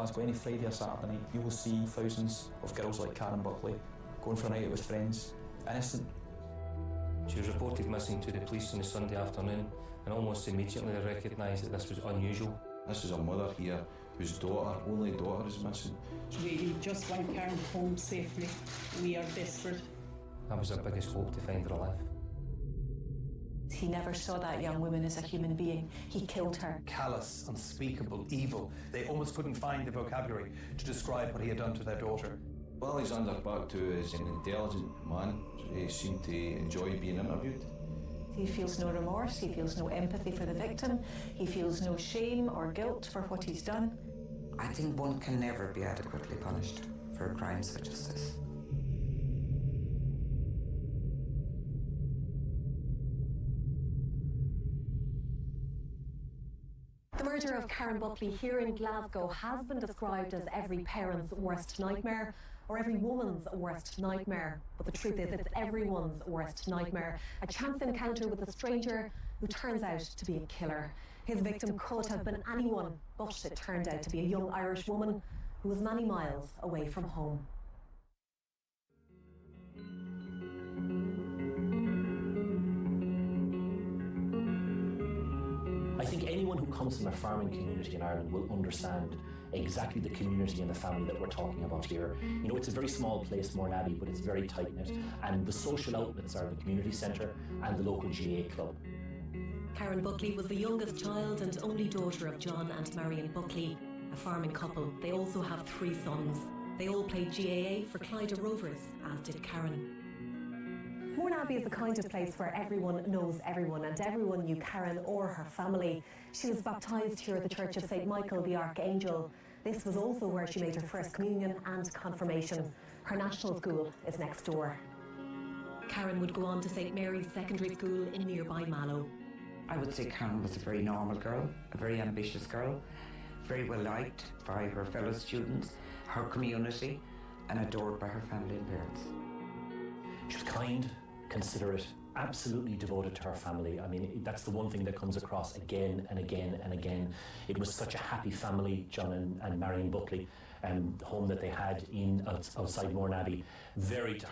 Glasgow, any Friday or Saturday night, you will see thousands of girls like Karen Buckley going for a night out with friends, innocent. She was reported missing to the police on the Sunday afternoon, and almost immediately they recognised that this was unusual. This is a mother here whose only daughter is missing. We just want Karen home safely. We are desperate. That was our biggest hope, to find her alive. He never saw that young woman as a human being. He killed her. Callous, unspeakable, evil. They almost couldn't find the vocabulary to describe what he had done to their daughter. Alexander Buckley is an intelligent man. He seemed to enjoy being interviewed. He feels no remorse, he feels no empathy for the victim, he feels no shame or guilt for what he's done. I think one can never be adequately punished for a crime such as this. The murder of Karen Buckley here in Glasgow has been described as every parent's worst nightmare or every woman's worst nightmare. But the truth is, it's everyone's worst nightmare. A chance encounter with a stranger who turns out to be a killer. His victim could have been anyone, but it turned out to be a young Irish woman who was many miles away from home. I think anyone who comes from a farming community in Ireland will understand exactly the community and the family that we're talking about here. You know, it's a very small place, Mourneabbey, but it's very tight-knit, and the social outlets are the community centre and the local GAA club. Karen Buckley was the youngest child and only daughter of John and Marion Buckley, a farming couple. They also have 3 sons. They all played GAA for Clyde Rovers, as did Karen. Mourneabbey is the kind of place where everyone knows everyone, and everyone knew Karen or her family. She was baptised here at the Church of St Michael the Archangel. This was also where she made her first communion and confirmation. Her national school is next door. Karen would go on to St Mary's Secondary School in nearby Mallow. I would say Karen was a very normal girl, a very ambitious girl, very well liked by her fellow students, her community, and adored by her family and parents. She was kind, considerate, absolutely devoted to her family. I mean, that's the one thing that comes across again and again and again. It was such a happy family, John and Marion Buckley, home that they had outside Mourneabbey.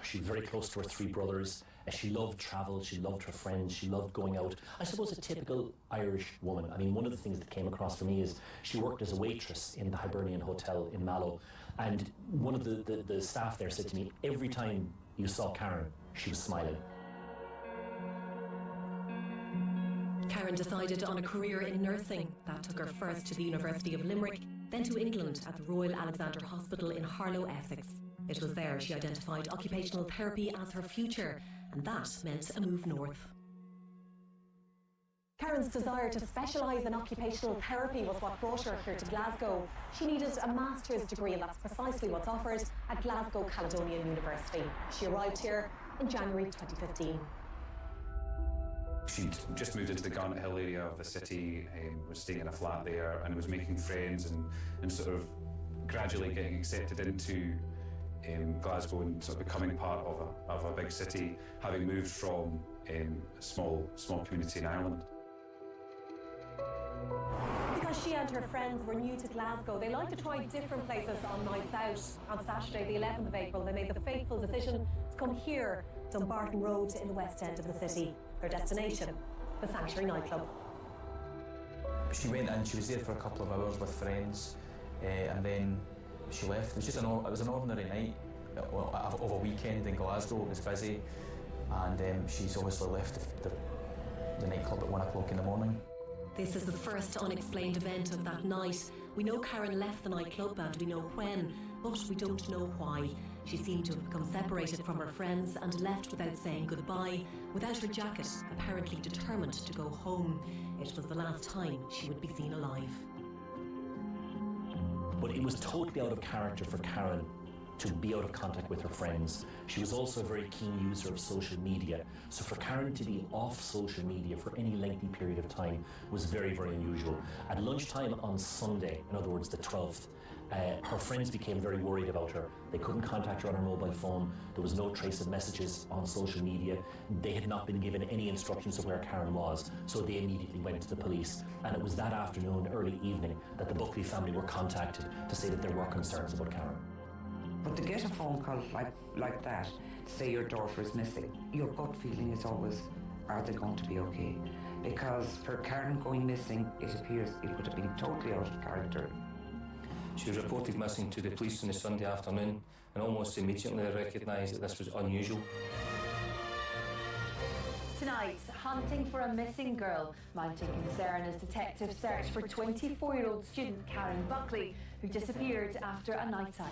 She was very close to her 3 brothers. She loved travel, she loved her friends, she loved going out. I suppose a typical Irish woman. I mean, one of the things that came across for me is she worked as a waitress in the Hibernian Hotel in Mallow, and one of the staff there said to me, every time you saw Karen, she was smiling. Karen decided on a career in nursing. That took her first to the University of Limerick, then to England at the Royal Alexandra Hospital in Harlow, Essex. It was there she identified occupational therapy as her future, and that meant a move north. Karen's desire to specialise in occupational therapy was what brought her here to Glasgow. She needed a master's degree, and that's precisely what's offered at Glasgow Caledonian University. She arrived here in January 2015. She'd just moved into the Garnet Hill area of the city, was staying in a flat there, and was making friends and sort of gradually getting accepted into Glasgow and sort of becoming part of a big city, having moved from a small community in Ireland. Because she and her friends were new to Glasgow, they liked to try different places on nights out. On Saturday, the 11th of April, they made the fateful decision to come here, Dumbarton Road in the west end of the city. Their destination, the Sanctuary nightclub. She went in, she was there for a couple of hours with friends, and then she left. It was just it was an ordinary night of a weekend in Glasgow. It was busy, and she's obviously left the nightclub at 1 o'clock in the morning. This is the first unexplained event of that night. We know Karen left the nightclub and we know when, but we don't know why. She seemed to have become separated from her friends and left without saying goodbye, without her jacket, apparently determined to go home. It was the last time she would be seen alive. But it was totally out of character for Karen to be out of contact with her friends. She was also a very keen user of social media, so for Karen to be off social media for any lengthy period of time was very, very unusual. At lunchtime on Sunday, in other words the 12th, Her friends became very worried about her. They couldn't contact her on her mobile phone. There was no trace of messages on social media. They had not been given any instructions of where Karen was, so they immediately went to the police. And it was that afternoon, early evening, that the Buckley family were contacted to say that there were concerns about Karen. But to get a phone call like that, to say your daughter is missing, your gut feeling is always, are they going to be okay? Because for Karen going missing, it appears it would have been totally out of character. She was reported missing to the police on the Sunday afternoon, and almost immediately they recognised that this was unusual. Tonight, hunting for a missing girl. Mounting concern as detectives search for 24-year-old student Karen Buckley, who disappeared after a night out.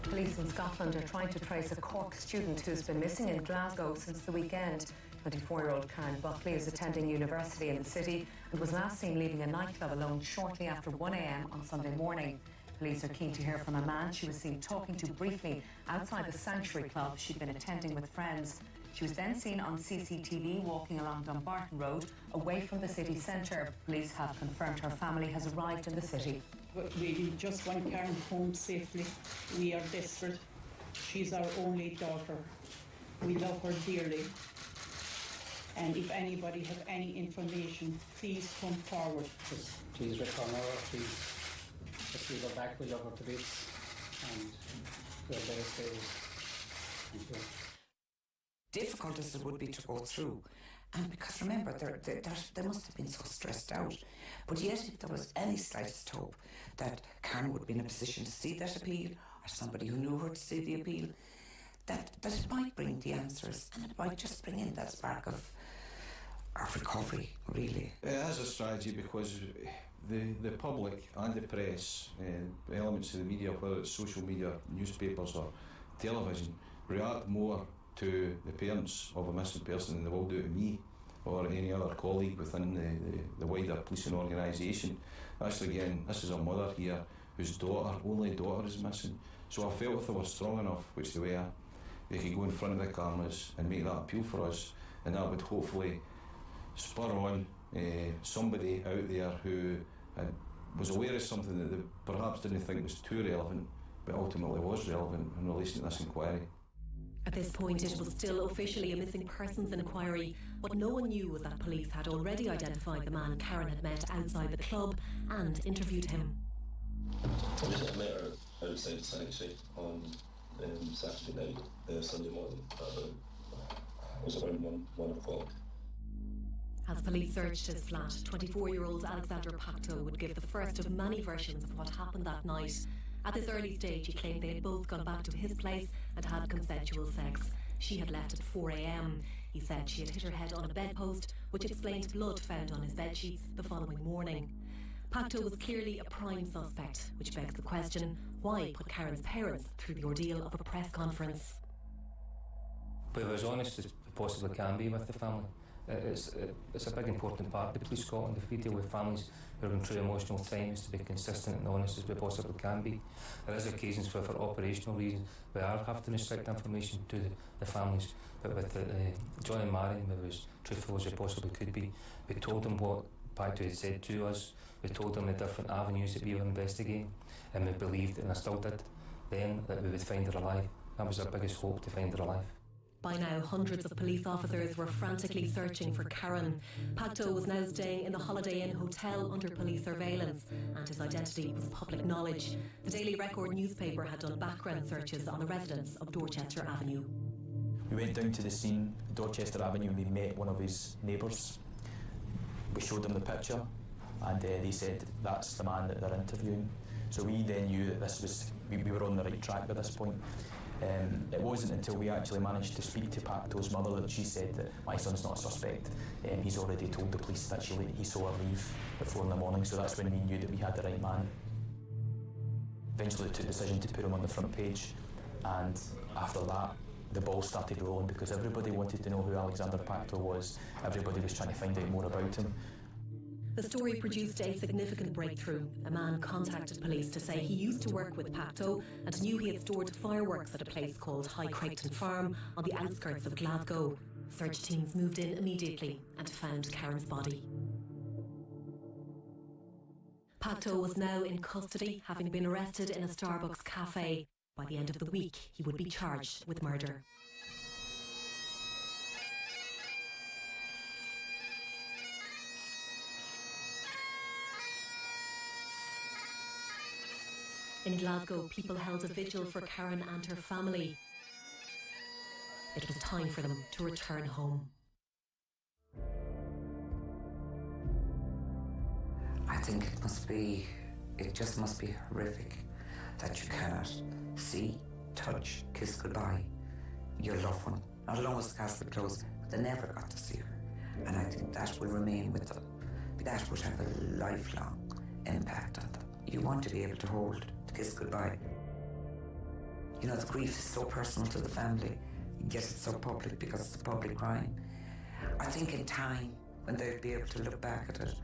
Police in Scotland are trying to trace a Cork student who's been missing in Glasgow since the weekend. 24-year-old Karen Buckley is attending university in the city and was last seen leaving a nightclub alone shortly after 1 a.m. on Sunday morning. Police are keen to hear from a man she was seen talking to briefly outside the Sanctuary Club she'd been attending with friends. She was then seen on CCTV walking along Dumbarton Road away from the city centre. Police have confirmed her family has arrived in the city. We just want Karen home safely. We are desperate. She's our only daughter. We love her dearly. And if anybody have any information, please come forward. Please return her, please. If we go back, we love her to bits. And we're very stable. Thank you. Difficult as it would be to go through. And because remember, they must have been so stressed out. But yet, if there was any slightest hope that Karen would be in a position to see that appeal, or somebody who knew her to see the appeal, that it might bring the answers, and it might just bring in that spark of recovery, really. It has a strategy because the public and the press, elements of the media, whether it's social media, newspapers or television, react more to the parents of a missing person than they will do to me or any other colleague within the wider policing organisation. Actually, again, this is a mother here whose only daughter is missing. So I felt if they were strong enough, which they were, they could go in front of the cameras and make that appeal for us, and that would hopefully spur on somebody out there who was aware of something that they perhaps didn't think was too relevant, but ultimately was relevant in relation to this inquiry. At this point, it was still officially a missing persons inquiry. What no one knew was that police had already identified the man Karen had met outside the club and interviewed him. I met her outside the Sanctuary on Saturday night, Sunday morning. It was around 1 o'clock. As police searched his flat, 24-year-old Alexander Pacto would give the first of many versions of what happened that night. At this early stage, he claimed they had both gone back to his place and had consensual sex. She had left at 4 a.m. He said she had hit her head on a bedpost, which explained blood found on his bedsheets the following morning. Pacto was clearly a prime suspect, which begs the question, why put Karen's parents through the ordeal of a press conference? But as honest as we possibly can be with the family. It's a big important part of Police Scotland. If we deal with families who are going through emotional times, to be consistent and honest as we possibly can be. There is occasions where, for operational reasons, we are having to restrict information to the families. But with John and Marion, we were as truthful as we possibly could be. We told them what Pacto had said to us. We told them the different avenues that we were investigating, and we believed, and I still did then, that we would find her alive. That was our biggest hope, to find her alive. By now, hundreds of police officers were frantically searching for Karen. Pacto was now staying in the Holiday Inn hotel under police surveillance, and his identity was public knowledge. The Daily Record newspaper had done background searches on the residents of Dorchester Avenue. We went down to the scene, Dorchester Avenue, and we met one of his neighbours. We showed them the picture, and they said, that's the man that they're interviewing. So we then knew that this was, we were on the right track at this point. It wasn't until we actually managed to speak to Pacto's mother that she said that my son's not a suspect. He's already told the police that he saw her leave at 4 in the morning, so that's when we knew that we had the right man. Eventually took the decision to put him on the front page, and after that the ball started rolling because everybody wanted to know who Alexander Pacto was. Everybody was trying to find out more about him. The story produced a significant breakthrough. A man contacted police to say he used to work with Pacto and knew he had stored fireworks at a place called High Crichton Farm on the outskirts of Glasgow. Search teams moved in immediately and found Karen's body. Pacto was now in custody, having been arrested in a Starbucks cafe. By the end of the week, he would be charged with murder. In Glasgow, people held a vigil for Karen and her family. It was time for them to return home. I think it just must be horrific that you cannot see, touch, kiss goodbye your loved one. Not alone was the casket closed, but they never got to see her. And I think that will remain with them. That would have a lifelong impact on them. You want to be able to hold, to kiss goodbye. You know, the grief is so personal to the family, yet it's so public because it's a public crime. I think in time, when they'll be able to look back at it,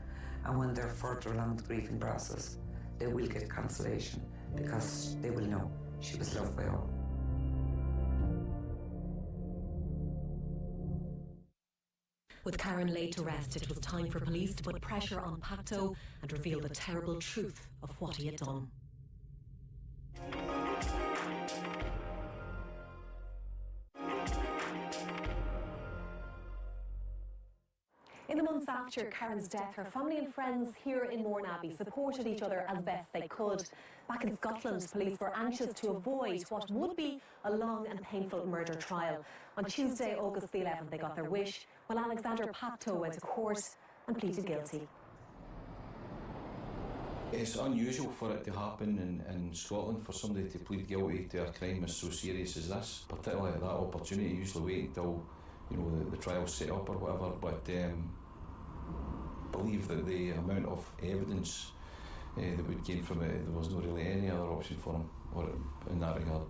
and when they're further along the grieving process, they will get consolation because they will know she was loved by all. With Karen laid to rest, it was time for police to put pressure on Pacto and reveal the terrible truth of what he had done. In the months after Karen's death, her family and friends here in Mourneabbey supported each other as best they could. Back in Scotland, police were anxious to avoid what would be a long and painful murder trial. On Tuesday, August the 11th, they got their wish when Alexander Pacto went to court and pleaded guilty. It's unusual for it to happen in Scotland, for somebody to plead guilty to a crime as so serious as this, particularly at that opportunity. You usually wait until, you know, the trial's set up or whatever, but believe that the amount of evidence that we'd gain from it, there was not really any other option for him or in that regard.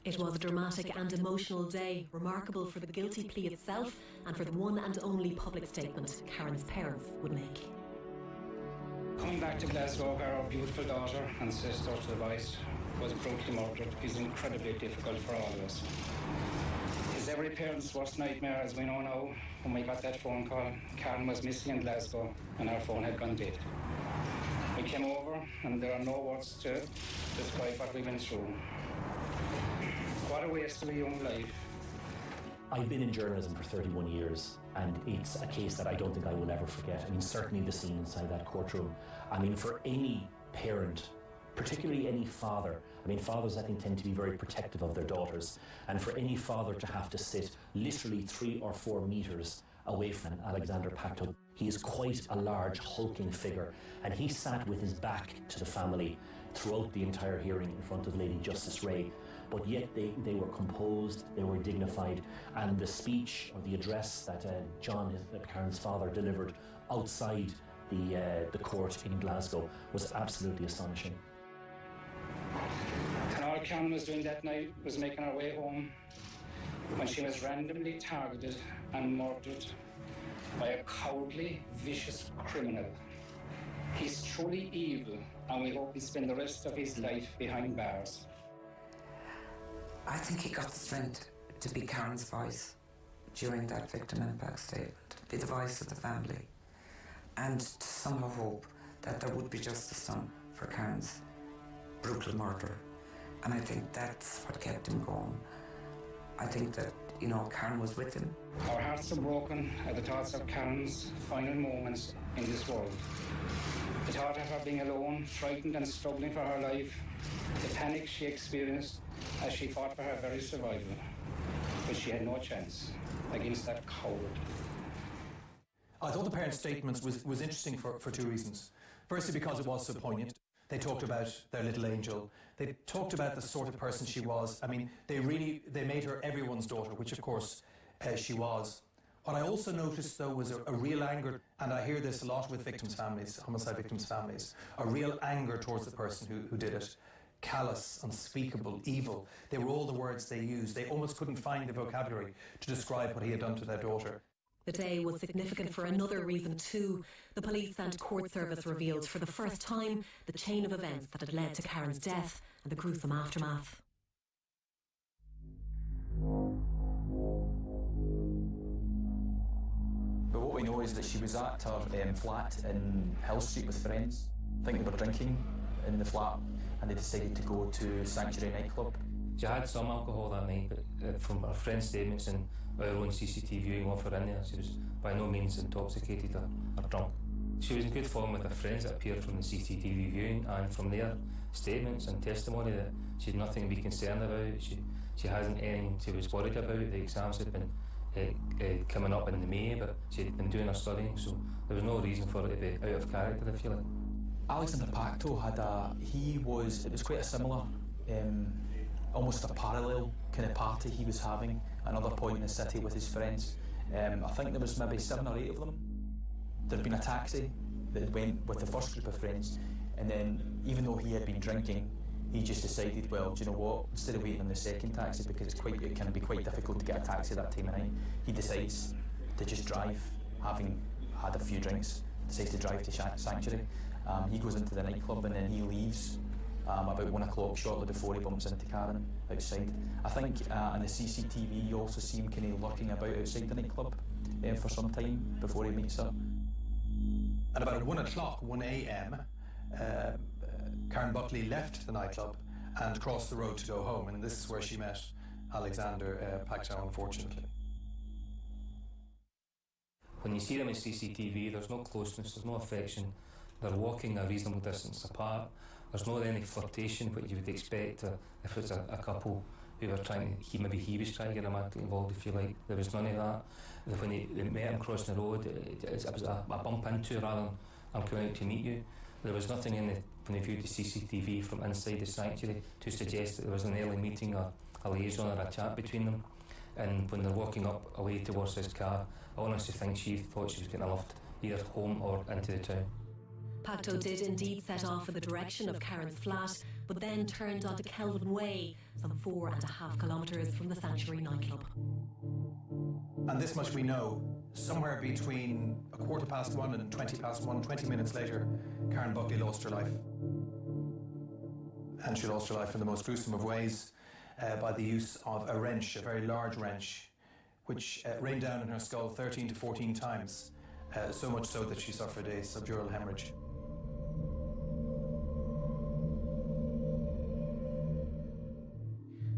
It was a dramatic and emotional day, remarkable for the guilty plea itself and for the one and only public statement Karen's parents would make. Coming back to Glasgow, where our beautiful daughter and sister to the right was brutally murdered, is incredibly difficult for all of us. It's every parent's worst nightmare, as we know now. When we got that phone call, Karen was missing in Glasgow and our phone had gone dead. We came over and there are no words to describe what we went through. What a waste of a young life. I've been in journalism for 31 years, and it's a case that I don't think I will ever forget. I mean, certainly the scene inside that courtroom. I mean, for any parent, particularly any father, I mean, fathers, I think, tend to be very protective of their daughters, and for any father to have to sit literally 3 or 4 metres away from Alexander Pacto. He is quite a large, hulking figure, and he sat with his back to the family throughout the entire hearing in front of Lady Justice Ray. But yet they were composed, they were dignified, and the speech or the address that John, Karen's father, delivered outside the court in Glasgow was absolutely astonishing. And all Karen was doing that night was making her way home when she was randomly targeted and murdered by a cowardly, vicious criminal. He's truly evil, and we hope he spends the rest of his life behind bars. I think he got the strength to be Karen's voice during that victim impact statement, to be the voice of the family, and to somehow hope that there would be justice done for Karen's brutal murder. And I think that's what kept him going. I think that, you know, Karen was with him. Our hearts are broken at the thoughts of Karen's final moments in this world. The thought of her being alone, frightened and struggling for her life, the panic she experienced as she fought for her very survival. But she had no chance against that coward. I thought the parents' statements was interesting for 2 reasons. Firstly, because it was so poignant. They talked about their little angel. They talked about the sort of person she was. I mean, they made her everyone's daughter, which of course she was. What I also noticed, though, was a real anger, and I hear this a lot with victims' families, homicide victims' families, a real anger towards the person who did it. Callous, unspeakable, evil. They were all the words they used. They almost couldn't find the vocabulary to describe what he had done to their daughter. The day was significant for another reason too. The police and court service revealed for the first time the chain of events that had led to Karen's death and the gruesome aftermath. But what we know is that she was at her flat in Hill Street with friends. I think they were drinking in the flat and they decided to go to Sanctuary nightclub. She had some alcohol that night, but from her friend's statements and our own CCTV viewing of her in there, she was by no means intoxicated or drunk. She was in good form with her friends that appeared from the CCTV viewing, and from their statements and testimony that she had nothing to be concerned about. She hasn't anything she was worried about. The exams had been coming up in May, but she had been doing her studying, so there was no reason for her to be out of character, if you like. Alexander Pacto it was quite a similar, almost a parallel kind of party he was having at another point in the city with his friends. I think there was maybe 7 or 8 of them. There'd been a taxi that went with the first group of friends, and then even though he had been drinking, he just decided, well, do you know what, instead of waiting on the second taxi, because it can be quite difficult to get a taxi that time of night, he decides to just drive, having had a few drinks, decides to drive to Sanctuary. He goes into the nightclub and then he leaves about 1 o'clock, shortly before he bumps into Karen outside. I think in the CCTV you also see him kind of lurking about outside the nightclub for some time before he meets her. At about 1 o'clock, 1 a.m, Karen Buckley left the nightclub and crossed the road to go home, and this is where she met Alexander Pacto, unfortunately. When you see them in CCTV, there's no closeness, there's no affection. They're walking a reasonable distance apart. There's not any flirtation, what you would expect if it was a couple who were maybe he was trying to get romantically involved, if you like. There was none of that. When they met him crossing the road, it was a bump into rather than I'm coming out to meet you. There was nothing when they viewed the CCTV from inside the sanctuary to suggest that there was an early meeting or a liaison or a chat between them. And when they're walking up away towards his car, I honestly think she thought she was getting a lift either home or into the town. Pacto did indeed set off in the direction of Karen's flat, but then turned onto Kelvin Way, some 4.5 kilometres from the Sanctuary nightclub. And this much we know, somewhere between 1:15 and 1:20, 20 minutes later, Karen Buckley lost her life. And she lost her life in the most gruesome of ways by the use of a wrench, a very large wrench, which rained down in her skull 13 to 14 times, so much so that she suffered a subdural hemorrhage.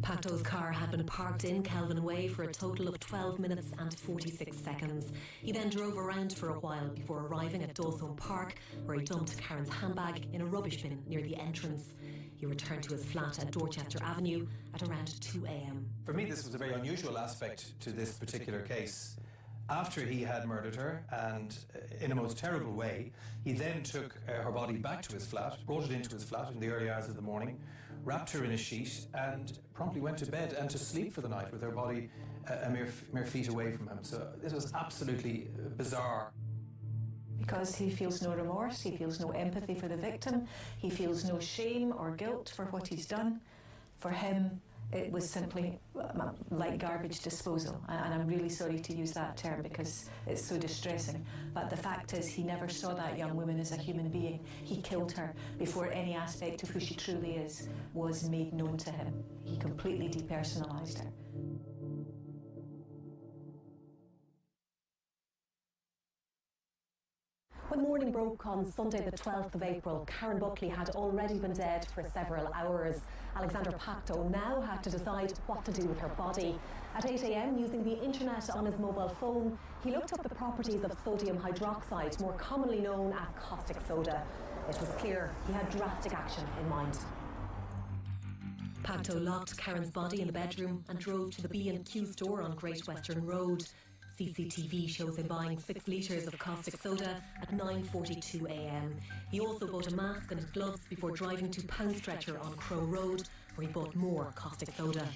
Pacto's car had been parked in Kelvin Way for a total of 12 minutes and 46 seconds. He then drove around for a while before arriving at Dawson Park, where he dumped Karen's handbag in a rubbish bin near the entrance. He returned to his flat at Dorchester Avenue at around 2 a.m. For me, this was a very unusual aspect to this particular case. After he had murdered her, and in a most terrible way, he then took her body back to his flat, brought it into his flat in the early hours of the morning, wrapped her in a sheet and promptly went to bed and to sleep for the night with her body a mere feet away from him. So this was absolutely bizarre. Because he feels no remorse, he feels no empathy for the victim, he feels no shame or guilt for what he's done. For him, it was simply like garbage disposal, and I'm really sorry to use that term because it's so distressing, but the fact is he never saw that young woman as a human being. He killed her before any aspect of who she truly is was made known to him. He completely depersonalised her. When morning broke on Sunday the 12th of April, Karen Buckley had already been dead for several hours. Alexander Pacto now had to decide what to do with her body. At 8 a.m, using the internet on his mobile phone, he looked up the properties of sodium hydroxide, more commonly known as caustic soda. It was clear he had drastic action in mind. Pacto locked Karen's body in the bedroom and drove to the B&Q store on Great Western Road. CCTV shows him buying 6 litres of caustic soda at 9:42 a.m. He also bought a mask and gloves before driving to Pound Stretcher on Crow Road, where he bought more caustic soda.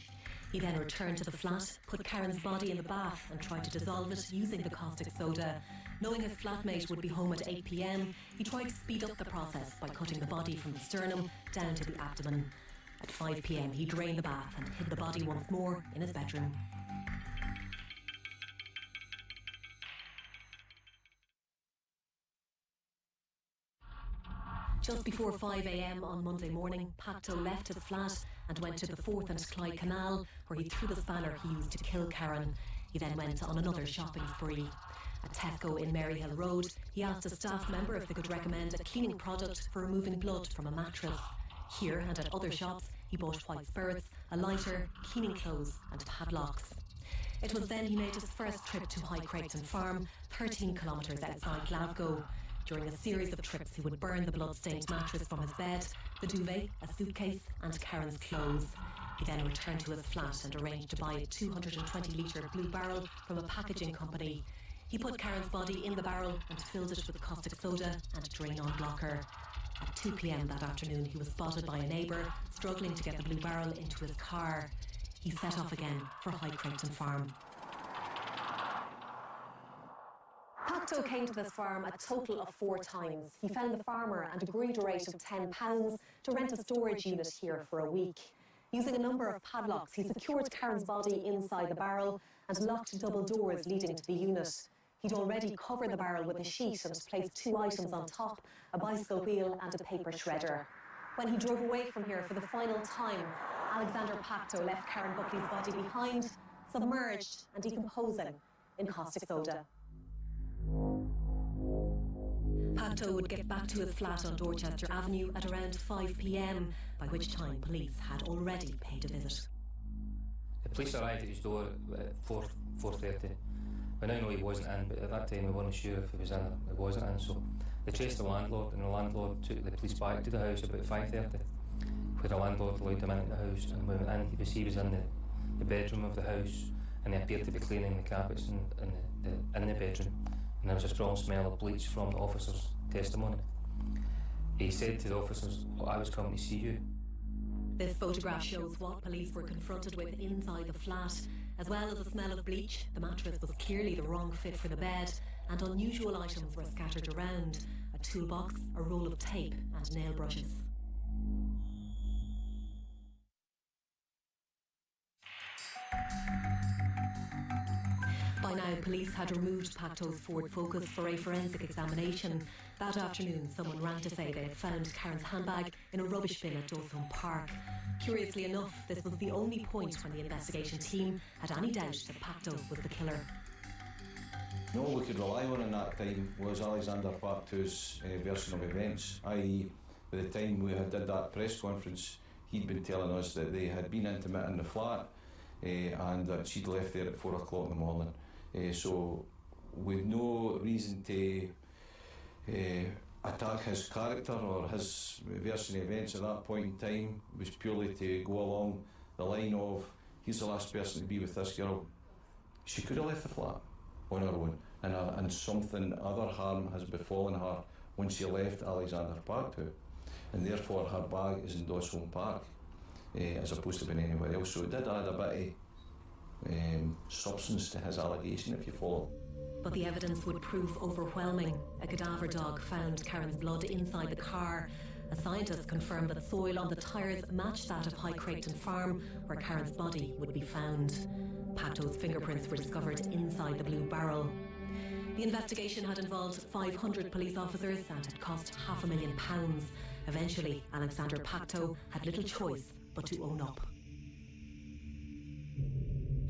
He then returned to the flat, put Karen's body in the bath and tried to dissolve it using the caustic soda. Knowing his flatmate would be home at 8 p.m, he tried to speed up the process by cutting the body from the sternum down to the abdomen. At 5 p.m, he drained the bath and hid the body once more in his bedroom. Just before 5 a.m. on Monday morning, Pacto left his flat and went to the Forth and Clyde Canal, where he threw the spanner he used to kill Karen. He then went on another shopping spree. At Tesco in Maryhill Road, he asked a staff member if they could recommend a cleaning product for removing blood from a mattress. Here and at other shops, he bought white spirits, a lighter, cleaning clothes and padlocks. It was then he made his first trip to High Creighton Farm, 13 kilometres outside Glasgow. During a series of trips, he would burn the blood-stained mattress from his bed, the duvet, a suitcase and Karen's clothes. He then returned to his flat and arranged to buy a 220-litre blue barrel from a packaging company. He put Karen's body in the barrel and filled it with caustic soda and drain-on blocker. At 2 p.m. that afternoon, he was spotted by a neighbour struggling to get the blue barrel into his car. He set off again for High Creighton Farm. Pacto came to this farm a total of 4 times. He found the farmer and agreed a rate of £10 to rent a storage unit here for a week. Using a number of padlocks, he secured Karen's body inside the barrel and locked double doors leading to the unit. He'd already covered the barrel with a sheet and placed 2 items on top, a bicycle wheel and a paper shredder. When he drove away from here for the final time, Alexander Pacto left Karen Buckley's body behind, submerged and decomposing in caustic soda. Pacto would get back to his flat on Dorchester Avenue at around 5 p.m, by which time police had already paid a visit. The police arrived at his door at 4:30. We now know he wasn't in, but at that time we weren't sure if he was in or he wasn't in, so they chased the landlord, and the landlord took the police back to the house about 5:30, where the landlord allowed them into the house, and we went in, he was in the bedroom of the house, and they appeared to be cleaning the carpets in the bedroom, and there was a strong smell of bleach from the officer's testimony. He said to the officers, "I was coming to see you." This photograph shows what police were confronted with inside the flat. As well as the smell of bleach, the mattress was clearly the wrong fit for the bed, and unusual items were scattered around: a toolbox, a roll of tape and nail brushes. By now, police had removed Pacto's Ford Focus for a forensic examination. That afternoon, someone rang to say they had found Karen's handbag in a rubbish bin at Dulsholm Park. Curiously enough, this was the only point when the investigation team had any doubt that Pacto was the killer. All we could rely on in that time was Alexander Pacto's version of events, i.e. by the time we had did that press conference, he'd been telling us that they had been intimate in the flat and that she'd left there at 4 o'clock in the morning. So with no reason to attack his character or his version of events at that point in time, it was purely to go along the line of, he's the last person to be with this girl. She could have left the flat on her own, and something, other harm has befallen her when she left Alexander Pacto, and therefore her bag is in Dulsholm Park as opposed to being anywhere else. So it did add a bit of substance to his allegation, if you follow. But the evidence would prove overwhelming. A cadaver dog found Karen's blood inside the car. A scientist confirmed that soil on the tyres matched that of High Creighton Farm, where Karen's body would be found. Pacto's fingerprints were discovered inside the blue barrel. The investigation had involved 500 police officers and had cost £500,000. Eventually, Alexander Pacto had little choice but to own up.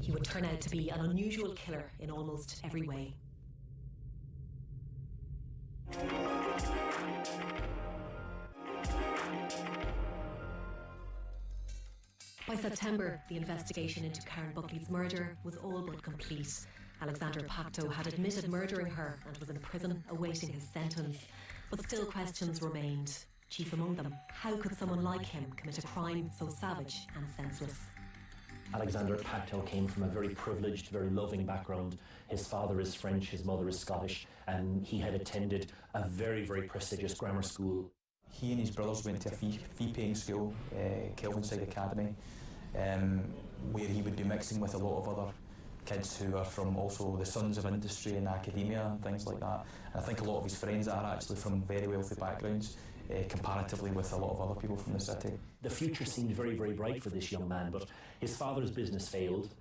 He would turn out to be an unusual killer in almost every way. By September, the investigation into Karen Buckley's murder was all but complete. Alexander Pacto had admitted murdering her and was in prison awaiting his sentence. But still questions remained. Chief among them, how could someone like him commit a crime so savage and senseless? Alexander Pacto came from a very privileged, very loving background. His father is French, his mother is Scottish, and he had attended a very, very prestigious grammar school. He and his brothers went to a fee-paying school, Kelvinside Academy, where he would be mixing with a lot of other kids who are from also the sons of industry and academia and things like that. And I think a lot of his friends are actually from very wealthy backgrounds, comparatively with a lot of other people from the city. The future seemed very, very bright for this young man, but his father's business failed,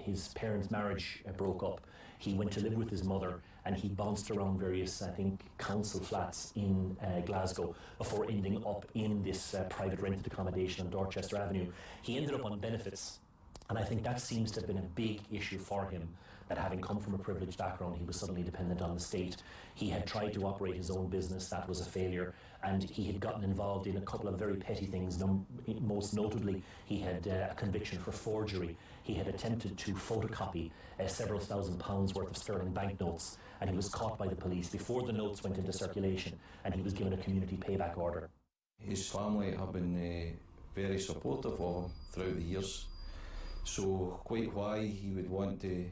his parents' marriage broke up, he went to live with his mother, and he bounced around various, I think, council flats in Glasgow before ending up in this private rented accommodation on Dorchester Avenue. He ended up on benefits And I think that seems to have been a big issue for him, that having come from a privileged background, he was suddenly dependent on the state. He had tried to operate his own business, that was a failure, and he had gotten involved in a couple of very petty things. Most notably, he had a conviction for forgery. He had attempted to photocopy several £1,000s worth of sterling banknotes, and he was caught by the police before the notes went into circulation, and he was given a community payback order. His family have been very supportive of him throughout the years. So quite why he would want to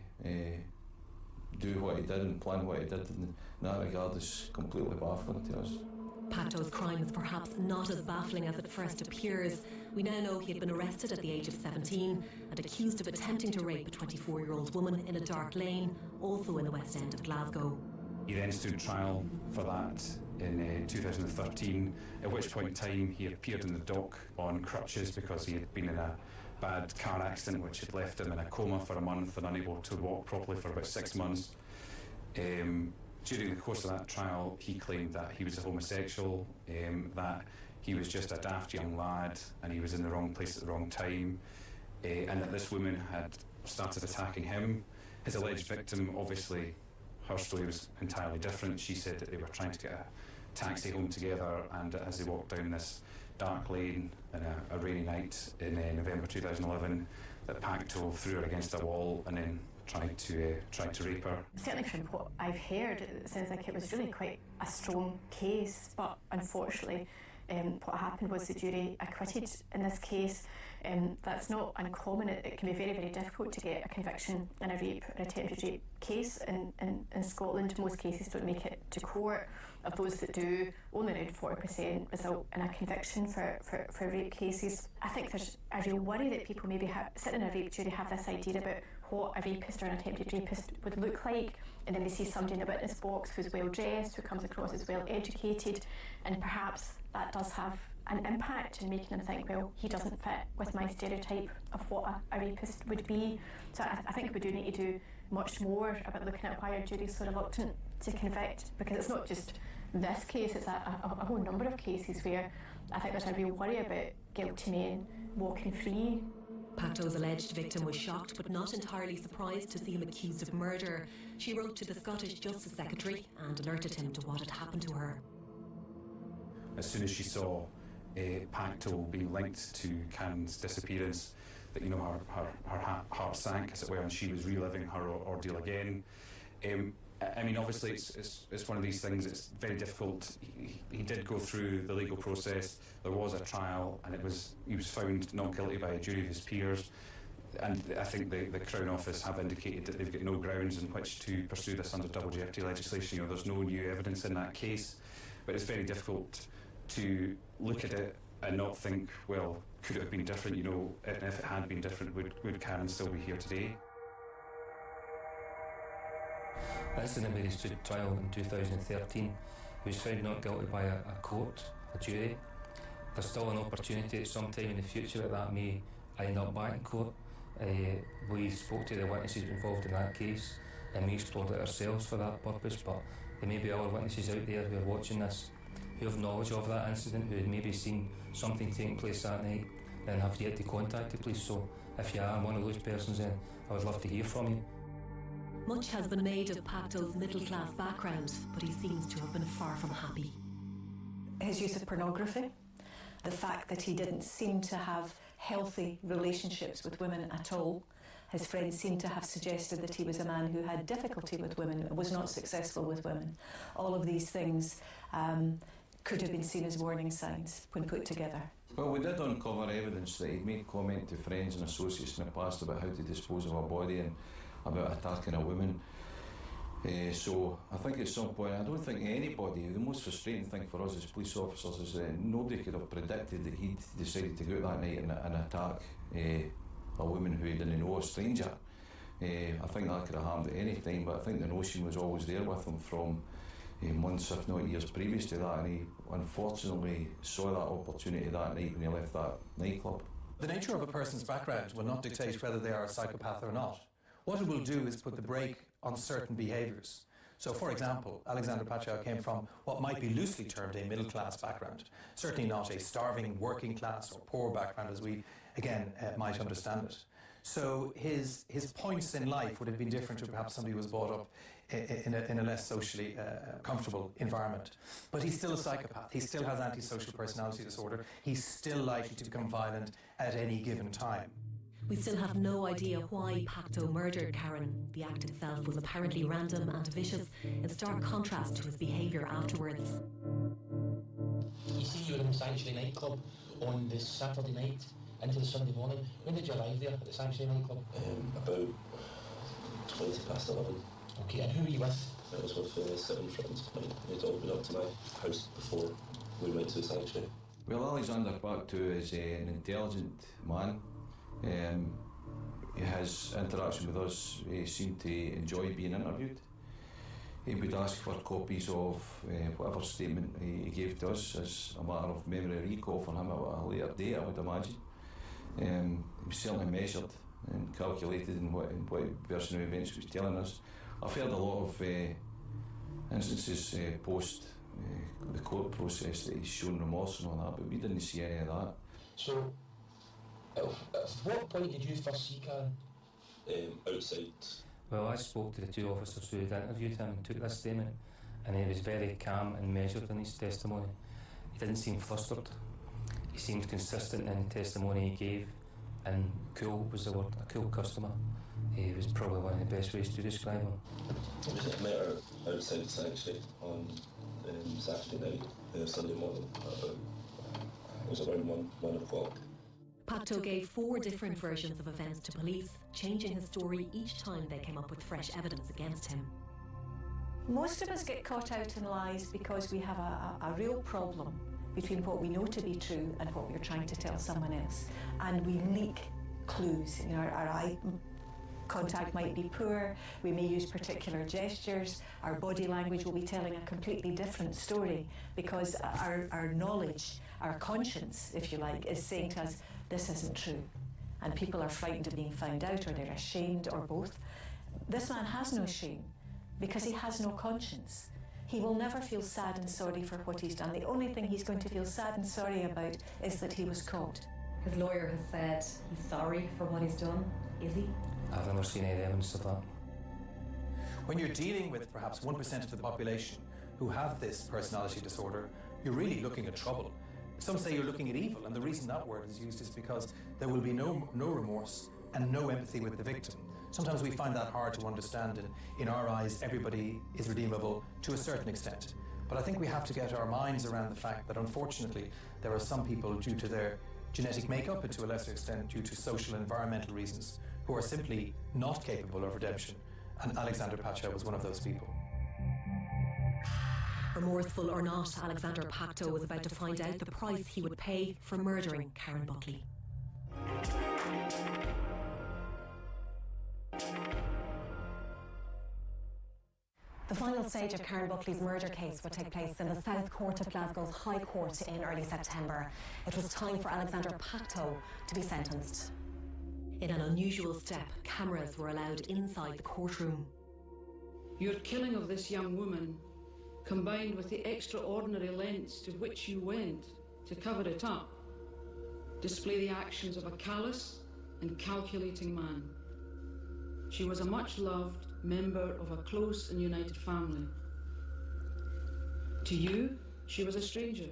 do what he did and plan what he did in that regard is completely baffling to us. Pacto's crime is perhaps not as baffling as it first appears. We now know he had been arrested at the age of 17 and accused of attempting to rape a 24-year-old woman in a dark lane, also in the West End of Glasgow. He then stood trial for that in 2013, at which point in time he appeared in the dock on crutches because he had been in a bad car accident which had left him in a coma for a month and unable to walk properly for about 6 months. During the course of that trial, he claimed that he was a homosexual, that he was just a daft young lad and he was in the wrong place at the wrong time, and that this woman had started attacking him. His alleged victim, obviously, her story was entirely different. She said that they were trying to get a taxi home together, and as they walked down this dark lane on a rainy night in November 2011, that Pacto threw her against a wall and then tried to rape her. Certainly from what I've heard, it sounds like it was really quite a strong case, but unfortunately what happened was the jury acquitted in this case. That's not uncommon. It can be very, very difficult to get a conviction in a rape or attempted rape case in Scotland. Most cases don't make it to court. Of those that do, only around 40% result in a conviction for rape cases. I think there's a real worry that people maybe sitting in a rape jury have this idea about what a rapist or an attempted rapist would look like, and then they see somebody in the witness box who's well dressed, who comes across as well educated, and perhaps that does have an impact in making them think, well, he doesn't fit with my stereotype of what a rapist would be. So I think we do need to do much more about looking at why our jury's so reluctant to convict, because it's not just this case, it's a whole number of cases where I think there's a real worry about guilty men walking free. Pacto's alleged victim was shocked but not entirely surprised to see him accused of murder. She wrote to the Scottish Justice Secretary and alerted him to what had happened to her. As soon as she saw Pacto being linked to Karen's disappearance, that her heart sank, as it were, and she was reliving her ordeal again. I mean, obviously, it's one of these things. It's very difficult. He did go through the legal process. There was a trial, and he was found not guilty by a jury of his peers. And I think the Crown Office have indicated that they've got no grounds in which to pursue this under double jeopardy legislation. There's no new evidence in that case, but it's very difficult to look at it and not think, well, could it have been different? And if it had been different, would Karen still be here today? Incident where he stood trial in 2013, he was found not guilty by a court, a jury. There's still an opportunity at some time in the future that may end up back in court. We spoke to the witnesses involved in that case, and we explored it ourselves for that purpose, but there may be other witnesses out there who are watching this who have knowledge of that incident, who had maybe seen something taking place that night and have yet to contact the police. So if you are one of those persons, then I would love to hear from you. Much has been made of Pacto's middle-class background, but he seems to have been far from happy. His use of pornography, the fact that he didn't seem to have healthy relationships with women at all. His friends seem to have suggested that he was a man who had difficulty with women, was not successful with women. All of these things could have been seen as warning signs when put together. Well, we did uncover evidence that he'd made comment to friends and associates in the past about how to dispose of a body and about attacking a woman. So I think at some point, I don't think anybody, the most frustrating thing for us as police officers is that nobody could have predicted that he'd decided to go out that night and attack a woman who he didn't know, a stranger. I think that could have happened at any time, but I think the notion was always there with him from months, if not years previous to that, and he unfortunately saw that opportunity that night when he left that nightclub. The nature of a person's background will not dictate whether they are a psychopath or not. What it will do is put the brake on certain behaviours. So, for example, Alexander Pacto came from what might be loosely termed a middle-class background, certainly not a starving working class or poor background as we, again, might understand it. So his points in life would have been different to perhaps somebody who was brought up in a less socially comfortable environment. But he's still a psychopath. He still has antisocial personality disorder. He's still likely to become violent at any given time. We still have no idea why Pacto murdered Karen. The act itself was apparently random and vicious, in stark contrast to his behaviour afterwards. You see, you were in the Sanctuary nightclub on the Saturday night into the Sunday morning. When did you arrive there at the Sanctuary nightclub? About 20 past 11. Okay, and who were you with? I was with 7 friends. They'd all been up to my house before we went to the Sanctuary. Well, Alexander Pacto is an intelligent man. His interaction with us seemed to enjoy being interviewed. He would ask for copies of whatever statement he gave to us as a matter of memory recall for him at a later date, I would imagine. He was certainly measured and calculated in what version of events he was telling us. I've heard a lot of instances post the court process that he's shown remorse and all that, but we didn't see any of that. So, at what point did you first see Karen? Outside. Well, I spoke to the two officers who had interviewed him and took this statement, and he was very calm and measured in his testimony. He didn't seem flustered. He seemed consistent in the testimony he gave, and cool was the word, a cool customer. He was probably one of the best ways to describe him. I met her outside the Sanctuary on Saturday night, Sunday morning. It was around 1 o'clock. Pacto gave 4 different versions of events to police, changing his story each time they came up with fresh evidence against him. Most of us get caught out in lies because we have a real problem between what we know to be true and what we're trying to tell someone else. And we leak clues. You know, our eye contact might be poor, we may use particular gestures, our body language will be telling a completely different story because our knowledge, our conscience, if you like, is saying to us, this isn't true. And people are frightened of being found out, or they're ashamed, or both. This man has no shame because he has no conscience. He will never feel sad and sorry for what he's done. The only thing he's going to feel sad and sorry about is that he was caught. His lawyer has said he's sorry for what he's done. Is he? I've never seen any evidence of that. When you're dealing with perhaps 1% of the population who have this personality disorder, you're really looking at trouble. Some say you're looking at evil, and the reason that word is used is because there will be no remorse and no empathy with the victim. Sometimes we find that hard to understand, and in our eyes everybody is redeemable to a certain extent. But I think we have to get our minds around the fact that unfortunately there are some people, due to their genetic makeup and to a lesser extent due to social and environmental reasons, who are simply not capable of redemption, and Alexander Pacto was one of those people. Remorseful or not, Alexander Pacto was about to find out the price he would pay for murdering Karen Buckley. The final stage of Karen Buckley's murder case would take place in the South Court of Glasgow's High Court in early September. It was time for Alexander Pacto to be sentenced. In an unusual step, cameras were allowed inside the courtroom. Your killing of this young woman, combined with the extraordinary lengths to which you went to cover it up, display the actions of a callous and calculating man. She was a much-loved member of a close and united family. To you, she was a stranger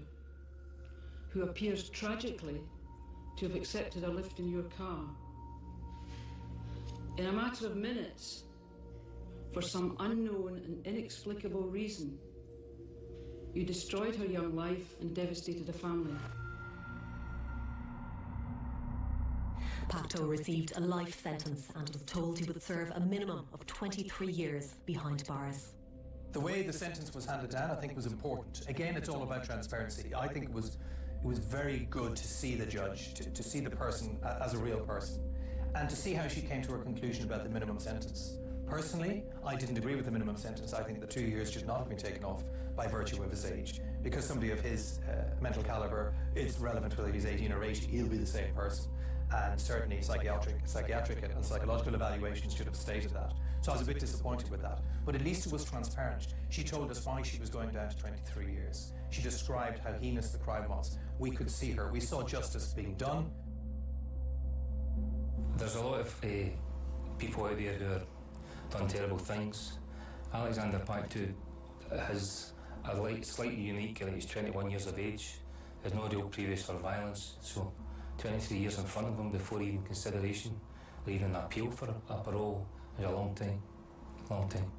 who appears tragically to have accepted a lift in your car. In a matter of minutes, for some unknown and inexplicable reason, you destroyed her young life and devastated a family. Pacto received a life sentence and was told he would serve a minimum of 23 years behind bars. The way the sentence was handed down, I think, was important. Again, it's all about transparency. I think it was very good to see the judge, to see the person as a real person, and to see how she came to her conclusion about the minimum sentence. Personally, I didn't agree with the minimum sentence. I think the 2 years should not have been taken off by virtue of his age, because somebody of his mental calibre, it's relevant whether he's 18 or 80, he'll be the same person. And certainly psychiatric and psychological evaluations should have stated that. So I was a bit disappointed with that. But at least it was transparent. She told us why she was going down to 23 years. She described how heinous the crime was. We could see her. We saw justice being done. There's a lot of people out there who have done terrible things. Alexander Pactu has slightly unique, he's 21 years of age, has no real previous for violence, so 23 years in front of him before even consideration or even an appeal for a parole is a long time, long time.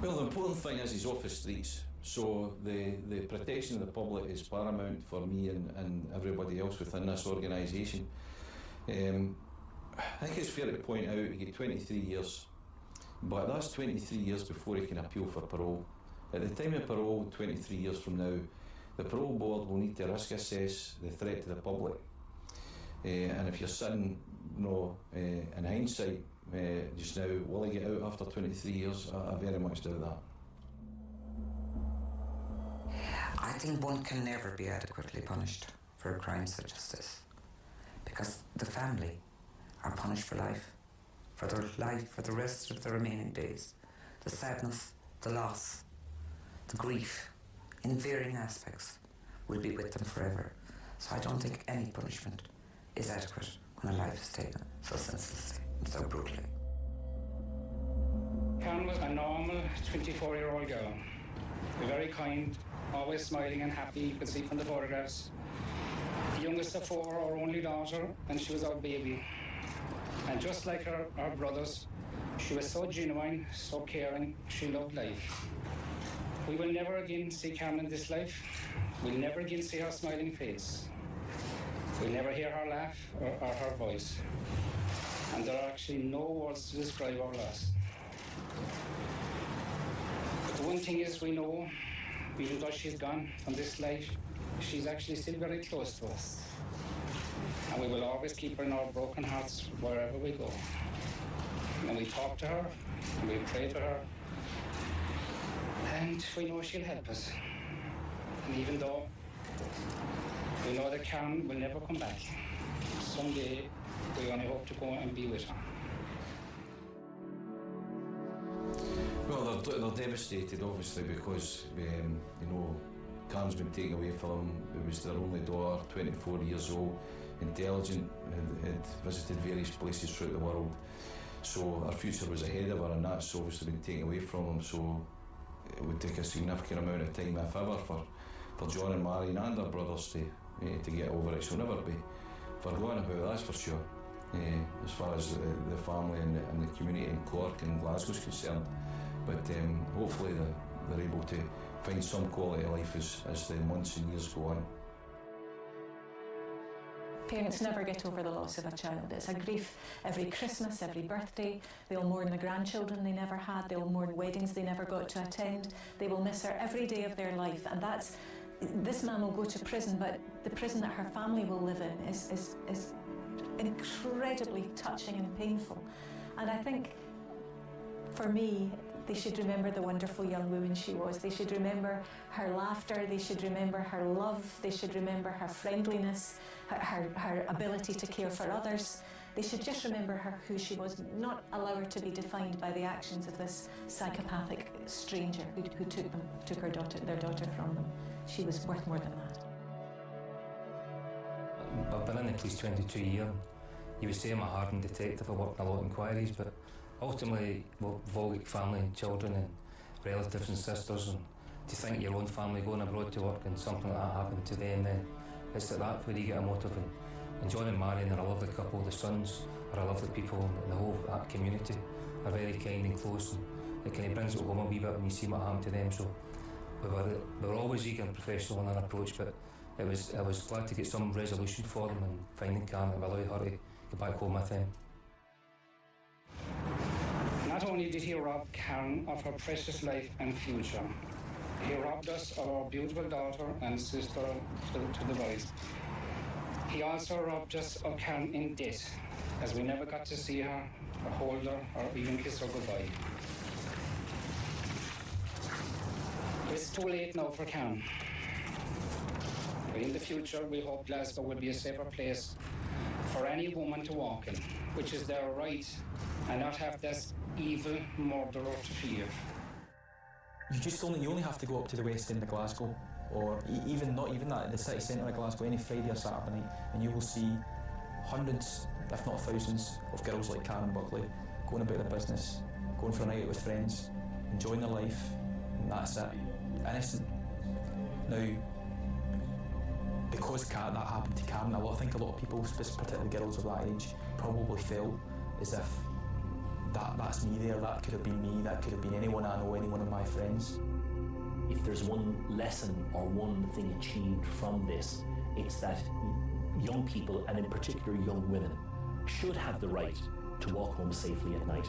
Well, the important thing is he's off the streets, so the protection of the public is paramount for me and everybody else within this organisation. I think it's fair to point out he got 23 years, but that's 23 years before he can appeal for parole. At the time of parole, 23 years from now, the parole board will need to risk assess the threat to the public. And if you're sitting, in hindsight, just now, will he get out after 23 years? I very much doubt that. I think one can never be adequately punished for a crime such as this, because the family are punished for life, for their life, for the rest of their remaining days. The sadness, the loss, the grief, in varying aspects, will be with them forever. So I don't think any punishment is adequate when a life is taken so senselessly and so brutally. Karen was a normal 24-year-old girl, very kind, always smiling and happy. You could see from the photographs. The youngest of four, our only daughter, and she was our baby. And just like her brothers, she was so genuine, so caring, she loved life. We will never again see Karen in this life. We'll never again see her smiling face. We'll never hear her laugh or her voice. And there are actually no words to describe our loss. But the one thing is we know, even though she's gone from this life, she's actually still very close to us. And we will always keep her in our broken hearts wherever we go. And we talk to her, and we pray to her, and we know she'll help us. And even though we know that Karen will never come back, someday we only hope to go and be with her. Well, they're devastated, obviously, because Karen's been taken away from them. It was their only daughter, 24 years old, intelligent, had visited various places throughout the world. So our future was ahead of her, and that's obviously been taken away from them. So it would take a significant amount of time, if ever, for John and Marion and their brothers to get over it. She'll never be forgotten about, that's for sure, as far as the family and the community in Cork and Glasgow is concerned. But hopefully they're able to find some quality of life as the months and years go on. Parents never get over the loss of a child. It's a grief every Christmas, every birthday. They'll mourn the grandchildren they never had. They'll mourn weddings they never got to attend. They will miss her every day of their life. And this man will go to prison, but the prison that her family will live in is incredibly touching and painful. And I think, for me, they should remember the wonderful young woman she was. They should remember her laughter. They should remember her love. They should remember her friendliness, her ability to care for others. They should just remember her, who she was, not allow her to be defined by the actions of this psychopathic stranger who took their daughter from them. She was worth more than that. I've been in the police 22 years. You would say I'm a hardened detective. I work in a lot of inquiries, but ultimately, we've all got family and children and relatives and sisters, and to think your own family going abroad to work and something like that happened to them, then it's at that where you get a motive. And John and Marion are a lovely couple. The sons are a lovely people, and the whole that community are very kind and close, and it kind of brings it home a wee bit when you see what happened to them. So we were always eager and professional in our approach, but I was glad to get some resolution for them and finding Karen that will allow her to get back home with them. Not only did he rob Karen of her precious life and future, he robbed us of our beautiful daughter and sister to the boys. He also robbed us of Karen in debt, as we never got to see her, or hold her, or even kiss her goodbye. It's too late now for Karen. But in the future, we hope Glasgow will be a safer place for any woman to walk in, which is their right, and not have this evil murderer to fear. You only have to go up to the West End of Glasgow, or not even that, the city centre of Glasgow, any Friday or Saturday night, and you will see hundreds, if not thousands, of girls like Karen Buckley going about their business, going for a night out with friends, enjoying their life, and that's it. Innocent. Now, because that happened to Karen, I think a lot of people, particularly girls of that age, probably felt as if that's me there, that could have been me, that could have been anyone I know, any one of my friends. If there's one lesson or one thing achieved from this, it's that young people, and in particular young women, should have the right to walk home safely at night.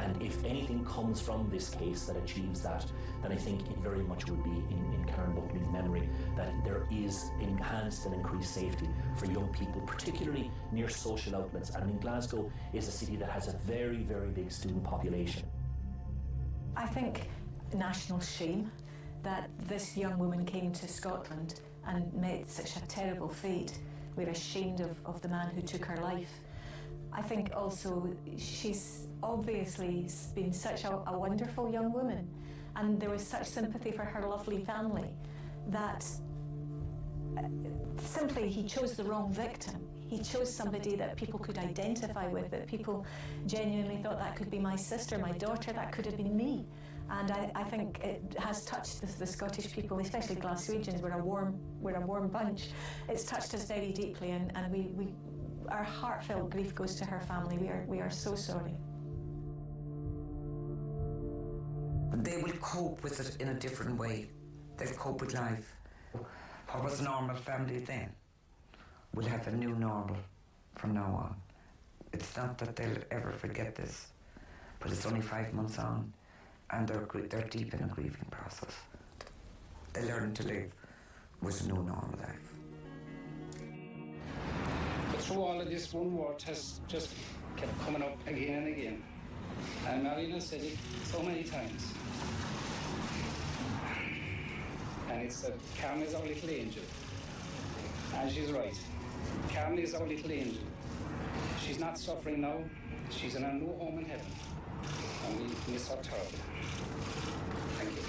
And if anything comes from this case that achieves that, then I think it very much would be in Karen Buckley's memory that there is enhanced and increased safety for young people, particularly near social outlets. And I mean, Glasgow is a city that has a very, very big student population. I think national shame that this young woman came to Scotland and met such a terrible fate. We're ashamed of the man who took her life. I think also she's obviously been such a wonderful young woman, and there was such sympathy for her lovely family that simply he chose the wrong victim. He chose somebody that people could identify with, that people genuinely thought that could be my sister, my daughter, that could have been me. And I think it has touched the Scottish people, especially Glaswegians. We're a warm bunch. It's touched us very deeply, and our heartfelt grief goes to her family. We are so sorry. They will cope with it in a different way. They'll cope with life. What was a normal family then? We'll have a new normal from now on. It's not that they'll ever forget this, but it's only 5 months on, and they're deep in a grieving process. They're learning to live with a new normal life. But through all of this, one word has just kept coming up again and again. And Marion has said it so many times. And it's that Karen is our little angel. And she's right. Karen is our little angel. She's not suffering now. She's in a new home in heaven. And we miss her terribly. Thank you.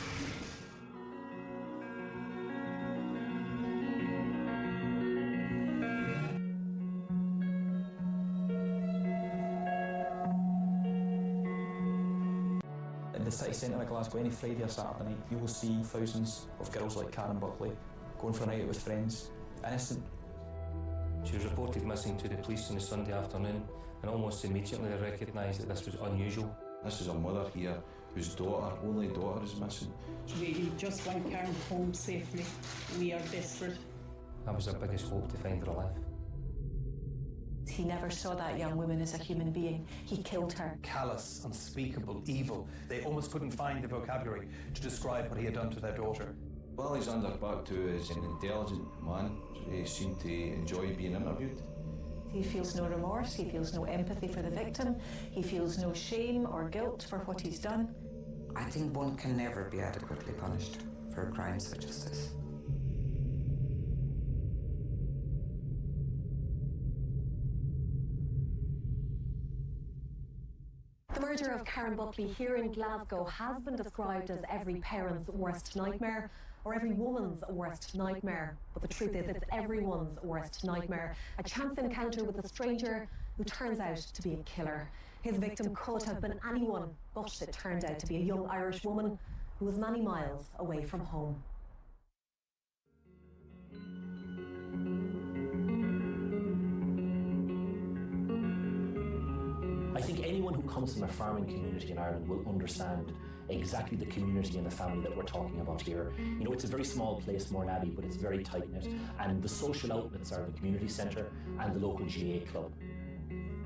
In the city centre of Glasgow, any Friday or Saturday night, you will see thousands of girls like Karen Buckley going for a night out with friends, innocent. She was reported missing to the police on the Sunday afternoon, and almost immediately they recognised that this was unusual. This is a mother here whose only daughter is missing. We just want Karen home safely. We are desperate. That was our biggest hope, to find her alive. He never saw that young woman as a human being. He killed her. Callous, unspeakable, evil. They almost couldn't find the vocabulary to describe what he had done to their daughter. Well, Alexander Buckley is an intelligent man. He seemed to enjoy being interviewed. He feels no remorse, he feels no empathy for the victim, he feels no shame or guilt for what he's done. I think one can never be adequately punished for a crime such as this. The murder of Karen Buckley here in Glasgow has been described as every parent's worst nightmare, or every woman's worst nightmare. But the truth is, it's everyone's worst nightmare. A chance encounter with a stranger who turns out to be a killer. His victim could have been anyone, but it turned out to be a young Irish woman who was many miles away from home. I think anyone who comes from a farming community in Ireland will understand exactly the community and the family that we're talking about here. You know, it's a very small place, Mournabbey, but it's very tight-knit, and the social outlets are the community centre and the local GAA club.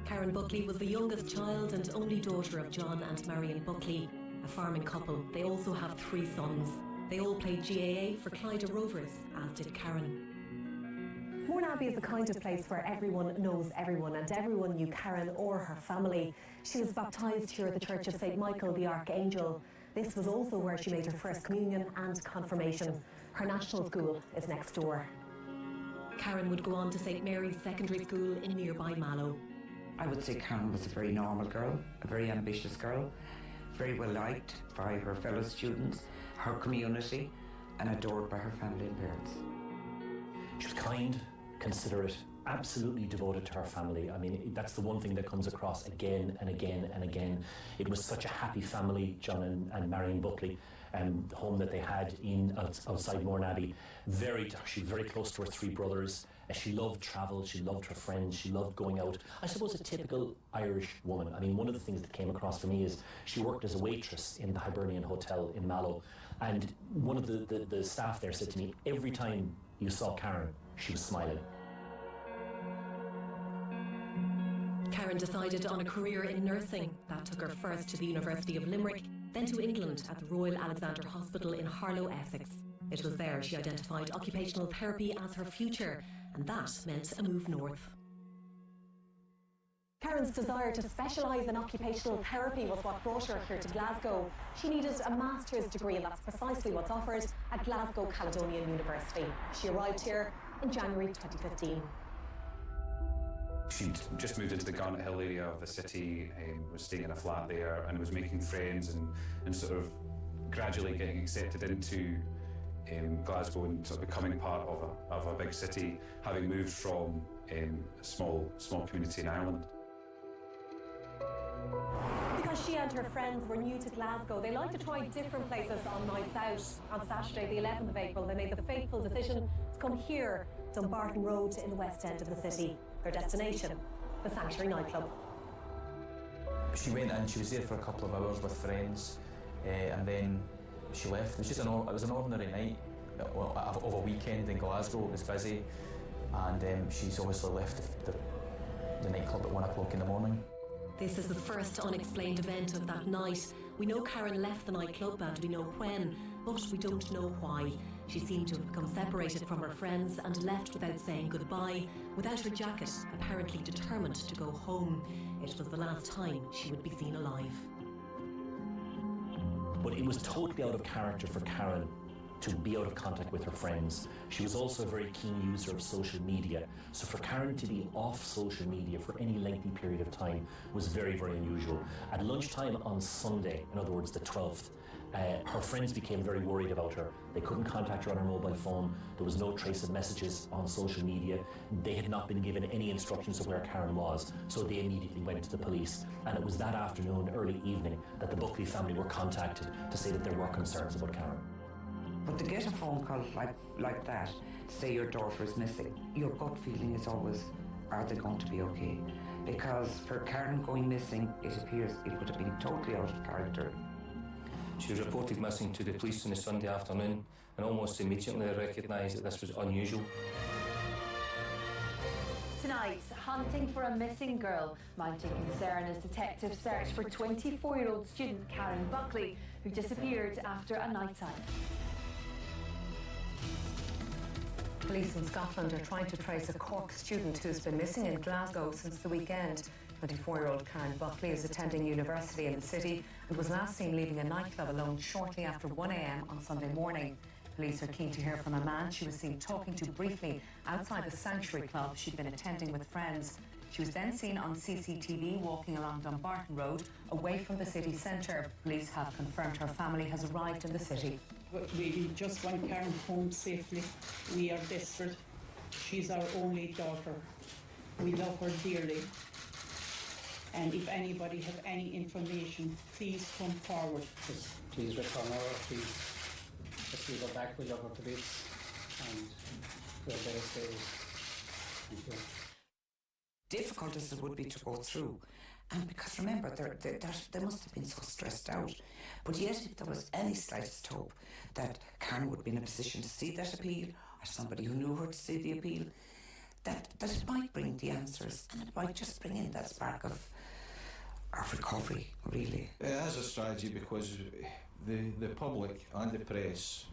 Karen Buckley was the youngest child and only daughter of John and Marion Buckley, a farming couple. They also have 3 sons. They all played GAA for Clyde Rovers, as did Karen. Mournabbey is the kind of place where everyone knows everyone, and everyone knew Karen or her family. She was baptised here at the Church of St Michael the Archangel. This was also where she made her first communion and confirmation. Her national school is next door. Karen would go on to St Mary's Secondary School in nearby Mallow. I would say Karen was a very normal girl, a very ambitious girl, very well liked by her fellow students, her community, and adored by her family and parents. She was kind, considerate, absolutely devoted to her family. I mean, that's the one thing that comes across again and again and again. It was such a happy family, John and Marion Buckley, the home that they had outside Mourne She's very close to her three brothers. She loved travel, she loved her friends, she loved going out. I suppose a typical Irish woman. I mean, one of the things that came across for me is she worked as a waitress in the Hibernian Hotel in Mallow, and one of the staff there said to me, every time you saw Karen, she was smiling. Karen decided on a career in nursing. That took her first to the University of Limerick, then to England at the Royal Alexandra Hospital in Harlow, Essex. It was there she identified occupational therapy as her future, and that meant a move north. Karen's desire to specialise in occupational therapy was what brought her here to Glasgow. She needed a master's degree, and that's precisely what's offered at Glasgow Caledonian University. She arrived here in January 2015. She'd just moved into the Garnet Hill area of the city, was staying in a flat there, and was making friends and sort of gradually getting accepted into Glasgow and sort of becoming part of a big city, having moved from a small community in Ireland. Because she and her friends were new to Glasgow, they liked to try different places on nights out. On Saturday, the 11th of April, they made the fateful decision to come here, Dumbarton Road, in the west end of the city. Their destination, the Sanctuary nightclub. She went in, she was there for a couple of hours with friends, and then she left. It was just it was an ordinary night of a weekend in Glasgow. It was busy, and she's obviously left the nightclub at 1 o'clock in the morning. This is the first unexplained event of that night. We know Karen left the nightclub and we know when, but we don't know why. She seemed to have become separated from her friends and left without saying goodbye, without her jacket, apparently determined to go home. It was the last time she would be seen alive. But it was totally out of character for Karen to be out of contact with her friends. She was also a very keen user of social media, so for Karen to be off social media for any lengthy period of time was very, very unusual. At lunchtime on Sunday, in other words the 12th, her friends became very worried about her. They couldn't contact her on her mobile phone. There was no trace of messages on social media. They had not been given any instructions of where Karen was, so they immediately went to the police. And it was that afternoon, early evening, that the Buckley family were contacted to say that there were concerns about Karen. But to get a phone call like that, to say your daughter is missing, your gut feeling is always, are they going to be okay? Because for Karen going missing, it appears it would have been totally out of character. She was reported missing to the police on the Sunday afternoon, and almost immediately they recognised that this was unusual. Tonight, hunting for a missing girl. Mounting concern as detectives search for 24-year-old student Karen Buckley, who disappeared after a night out. Police in Scotland are trying to trace a Cork student who's been missing in Glasgow since the weekend. 24-year-old Karen Buckley is attending university in the city and was last seen leaving a nightclub alone shortly after 1 a.m. on Sunday morning. Police are keen to hear from a man she was seen talking to briefly outside the Sanctuary Club she'd been attending with friends. She was then seen on CCTV walking along Dumbarton Road away from the city centre. Police have confirmed her family has arrived in the city. We just want Karen home safely. We are desperate. She's our only daughter. We love her dearly. And if anybody have any information, please come forward. Please return her, please. If we go back, we'll love her to bits, and we'll get us there. Thank you. Difficult as it would be to go through. And because remember, they must have been so stressed out. But yet, if there was any slightest hope that Karen would be in a position to see that appeal, or somebody who knew her to see the appeal, that it might bring the answers, and it might just bring in that spark of recovery, really. It has a strategy because the public and the press,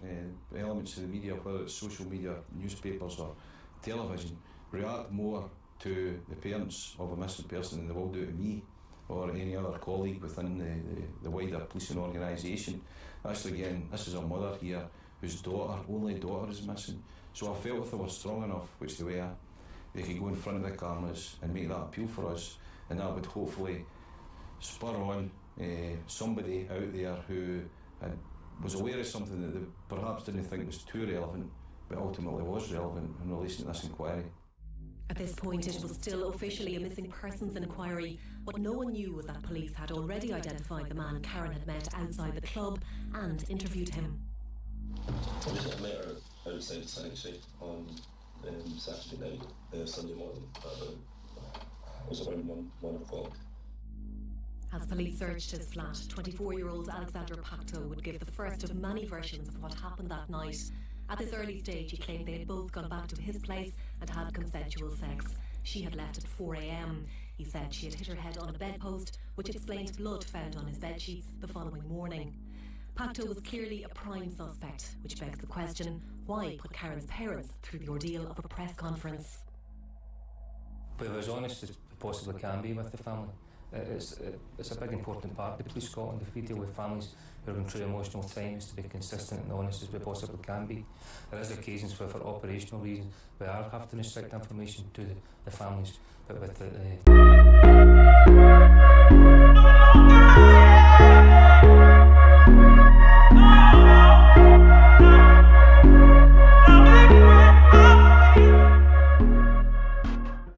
elements of the media, whether it's social media, newspapers or television, react more to the parents of a missing person than they will do to me or any other colleague within the wider policing organisation. Actually, again, this is a mother here whose only daughter is missing. So I felt if they were strong enough, which they were, they could go in front of the cameras and make that appeal for us, and that would hopefully spur on somebody out there who was aware of something that they perhaps didn't think was too relevant, but ultimately was relevant in relation to this inquiry. At this point, it was still officially a missing persons inquiry. What no one knew was that police had already identified the man Karen had met outside the club and interviewed him. I met her outside the sanctuary on Saturday night, Sunday morning. It was around 1 o'clock. As police searched his flat, 24-year-old Alexander Pacto would give the first of many versions of what happened that night. At this early stage, he claimed they had both gone back to his place and had consensual sex. She had left at 4 a.m. He said she had hit her head on a bedpost, which explained blood found on his bedsheets the following morning. Pacto was clearly a prime suspect, which begs the question, why put Karen's parents through the ordeal of a press conference? But as honest as possibly can be with the family. It's a big important part of Police Scotland. If we deal with families who are going through emotional times, to be consistent and honest as we possibly can be. There is occasions where, for operational reasons, we are having to restrict information to the families, but with the